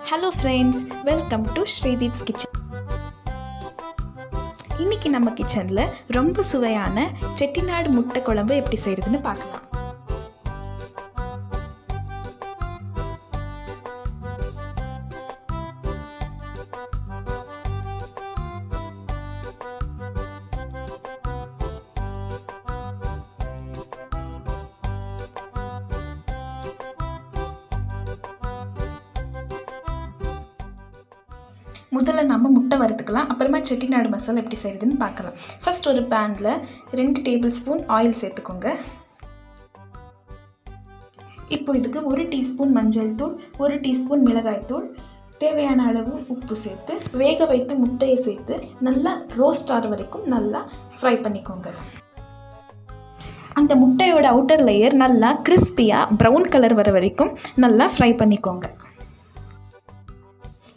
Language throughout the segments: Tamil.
Hello friends, welcome to SreeDeep's kitchen. இன்னைக்கு நம்ம கிச்சன்ல ரொம்ப சுவையான செட்டிநாடு முட்டை குழம்பு எப்படி செய்யறதுன்னு பார்க்கலாம். முதல்ல நம்ம முட்டை வறுத்துக்கலாம், அப்புறமா செட்டிநாடு மசாலா எப்படி செய்யறதுன்னு பார்க்கலாம். ஃபர்ஸ்ட் ஒரு பேனில் 2 டேபிள் ஸ்பூன் ஆயில் சேர்த்துக்கோங்க. இப்போ இதுக்கு 1 டீஸ்பூன் மஞ்சள் தூள், 1 டீஸ்பூன் மிளகாய் தூள், தேவையான அளவு உப்பு சேர்த்து வேக வைத்த முட்டையை சேர்த்து நல்லா ரோஸ்ட் ஆகிற வரைக்கும் நல்லா ஃப்ரை பண்ணிக்கோங்க. அந்த முட்டையோட அவுட்டர் லேயர் நல்லா கிறிஸ்பியாக ப்ரௌன் கலர் வர வரைக்கும் நல்லா ஃப்ரை பண்ணிக்கோங்க.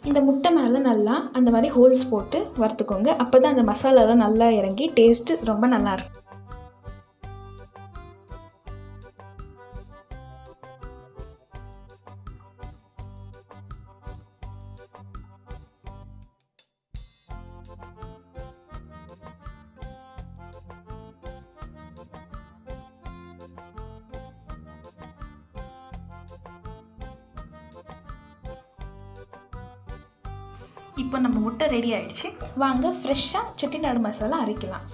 இந்த முட்டை மேலே நல்லா அந்த மாதிரி ஹோல்ஸ் போட்டு வறுத்துக்கோங்க. அப்போ தான் அந்த மசாலாலாம் நல்லா இறங்கி டேஸ்ட்டு ரொம்ப நல்லாயிருக்கும். இப்போ நம்ம முட்டை ரெடி ஆயிடுச்சு. வாங்க ஃப்ரெஷ்ஷாக செட்டிநாடு மசாலா அரைக்கலாம்.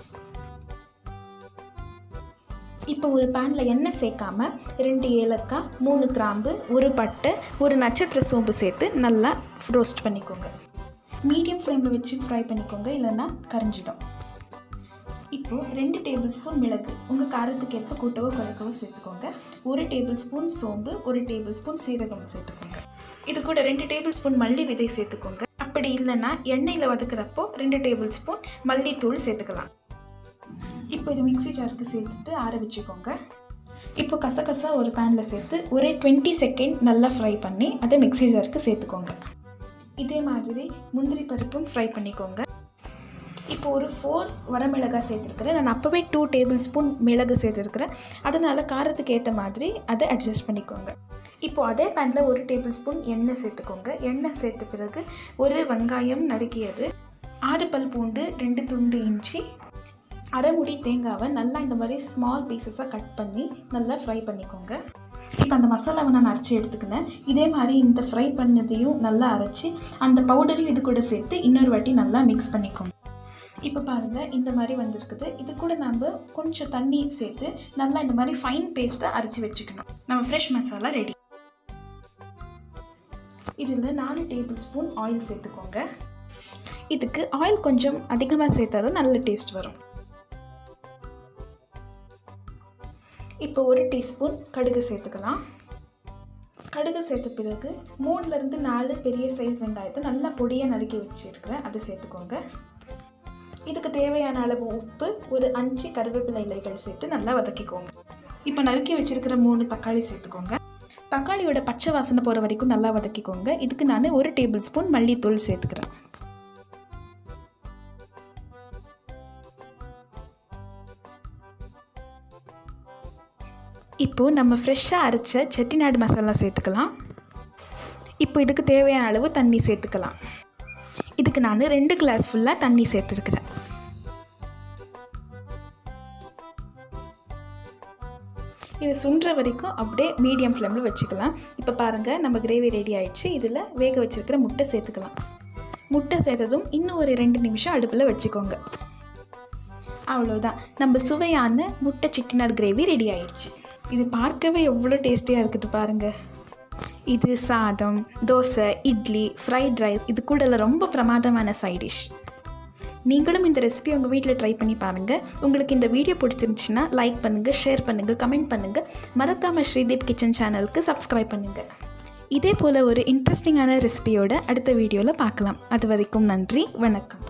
இப்போ ஒரு பேனில் எண்ணெய் சேர்க்காம 2 ஏலக்காய், 3 கிராம்பு, 1 பட்டை, 1 நட்சத்திர சோம்பு சேர்த்து நல்லா ரோஸ்ட் பண்ணிக்கோங்க. மீடியம் ஃப்ளேமில் வச்சு ஃப்ரை பண்ணிக்கோங்க, இல்லைன்னா கரிஞ்சிடும். இப்போது 2 டேபிள் ஸ்பூன் மிளகு உங்கள் காரத்துக்கு ஏற்ப கூட்டவோ குறைக்கவோ சேர்த்துக்கோங்க. 1 டேபிள் ஸ்பூன் சோம்பு, 1 டேபிள் ஸ்பூன் சீரகம் சேர்த்துக்கோங்க. இது கூட 2 டேபிள் ஸ்பூன் மல்லி விதை சேர்த்துக்கோங்க. அப்படி இல்லைன்னா எண்ணெயில் வதக்குறப்போ 2 டேபிள் ஸ்பூன் மல்லித்தூள் சேர்த்துக்கலாம். இப்போ இது மிக்ஸி ஜாருக்கு சேர்த்துட்டு ஆற வச்சுக்கோங்க. இப்போ கசகசா ஒரு பேனில் சேர்த்து ஒரு 20 செகண்ட் நல்லா ஃப்ரை பண்ணி அதை மிக்ஸி ஜாருக்கு சேர்த்துக்கோங்க. இதே மாதிரி முந்திரி பருப்பும் ஃப்ரை பண்ணிக்கோங்க. இப்போ ஒரு 4 வரமிளகாய் சேர்த்துருக்குறேன். நான் அப்போவே 2 டேபிள் ஸ்பூன் மிளகு சேர்த்துருக்குறேன். அதனால் காரத்துக்கு ஏற்ற மாதிரி அதை அட்ஜஸ்ட் பண்ணிக்கோங்க. இப்போது அதே பேனில் 1 டேபிள் ஸ்பூன் எண்ணெய் சேர்த்துக்கோங்க. எண்ணெய் சேர்த்த பிறகு ஒரு வெங்காயம் நறுக்கியது, 6 பல் பூண்டு, 2 துண்டு இஞ்சி, அரை முடி தேங்காவை நல்லா இந்த மாதிரி ஸ்மால் பீசஸாக கட் பண்ணி நல்லா ஃப்ரை பண்ணிக்கோங்க. இப்போ அந்த மசாலாவை நான் அரைச்சி எடுத்துக்கினேன். இதே மாதிரி இந்த ஃப்ரை பண்ணதையும் நல்லா அரைச்சி அந்த பவுடரையும் இது கூட சேர்த்து இன்னொரு வாட்டி நல்லா மிக்ஸ் பண்ணிக்கோங்க. இப்போ பாருங்கள், இந்த மாதிரி வந்திருக்குது. இது கூட நம்ம கொஞ்சம் தண்ணி சேர்த்து நல்லா இந்த மாதிரி ஃபைன் பேஸ்ட்டாக அரைச்சி வச்சுக்கணும். நம்ம ஃப்ரெஷ் மசாலா ரெடி. இதில் 4 டேபிள் ஸ்பூன் ஆயில் சேர்த்துக்கோங்க. இதுக்கு ஆயில் கொஞ்சம் அதிகமாக சேர்த்தா தான் நல்ல டேஸ்ட் வரும். இப்போ 1 டீஸ்பூன் கடுகு சேர்த்துக்கலாம். கடுகு சேர்த்த பிறகு 3லேருந்து 4 பெரிய சைஸ் வெங்காயத்தை நல்லா பொடியாக நறுக்கி வச்சுருக்கிறேன், அதை சேர்த்துக்கோங்க. இதுக்கு தேவையான அளவு உப்பு, ஒரு 5 கருவேப்பிலை இலைகள் சேர்த்து நல்லா வதக்கிக்கோங்க. இப்போ நறுக்கி வச்சுருக்கிற 3 தக்காளி சேர்த்துக்கோங்க. தக்காளியோட பச்சை வாசனை போகிற வரைக்கும் நல்லா வதக்கிக்கோங்க. இதுக்கு நான் 1 டேபிள் ஸ்பூன் மல்லித்தூள் சேர்த்துக்கிறேன். இப்போது நம்ம ஃப்ரெஷ்ஷாக அரைச்ச செட்டிநாடு மசாலா சேர்த்துக்கலாம். இப்போ இதுக்கு தேவையான அளவு தண்ணி சேர்த்துக்கலாம். இதுக்கு நான் 2 கிளாஸ் ஃபுல்லாக தண்ணி சேர்த்துருக்குறேன். இது சுண்டுற வரைக்கும் அப்படியே மீடியம் ஃப்ளேமில் வச்சுக்கலாம். இப்போ பாருங்கள், நம்ம கிரேவி ரெடி ஆகிடுச்சு. இதில் வேக வச்சுருக்கிற முட்டை சேர்த்துக்கலாம். முட்டை சேர்த்ததும் இன்னும் ஒரு 2 நிமிஷம் அடுப்பில் வச்சுக்கோங்க. அவ்வளோதான், நம்ம சுவையான முட்டை செட்டிநாடு கிரேவி ரெடி ஆகிடுச்சு. இது பார்க்கவே எவ்வளோ டேஸ்டியாக இருக்குது பாருங்கள். இது சாதம், தோசை, இட்லி, ஃப்ரைட் ரைஸ், இது கூட ரொம்ப பிரமாதமான சைட் டிஷ். நீங்களும் இந்த ரெசிபி உங்கள் வீட்டில் ட்ரை பண்ணி பாருங்கள். உங்களுக்கு இந்த வீடியோ பிடிச்சிருந்துச்சுன்னா லைக் பண்ணுங்கள், ஷேர் பண்ணுங்கள், கமெண்ட் பண்ணுங்கள். மறக்காமல் ஸ்ரீதீப் கிச்சன் சேனலுக்கு சப்ஸ்கிரைப் பண்ணுங்கள். இதே போல் ஒரு இன்ட்ரெஸ்டிங்கான ரெசிபியோட அடுத்த வீடியோவில் பார்க்கலாம். அது வரைக்கும் நன்றி, வணக்கம்.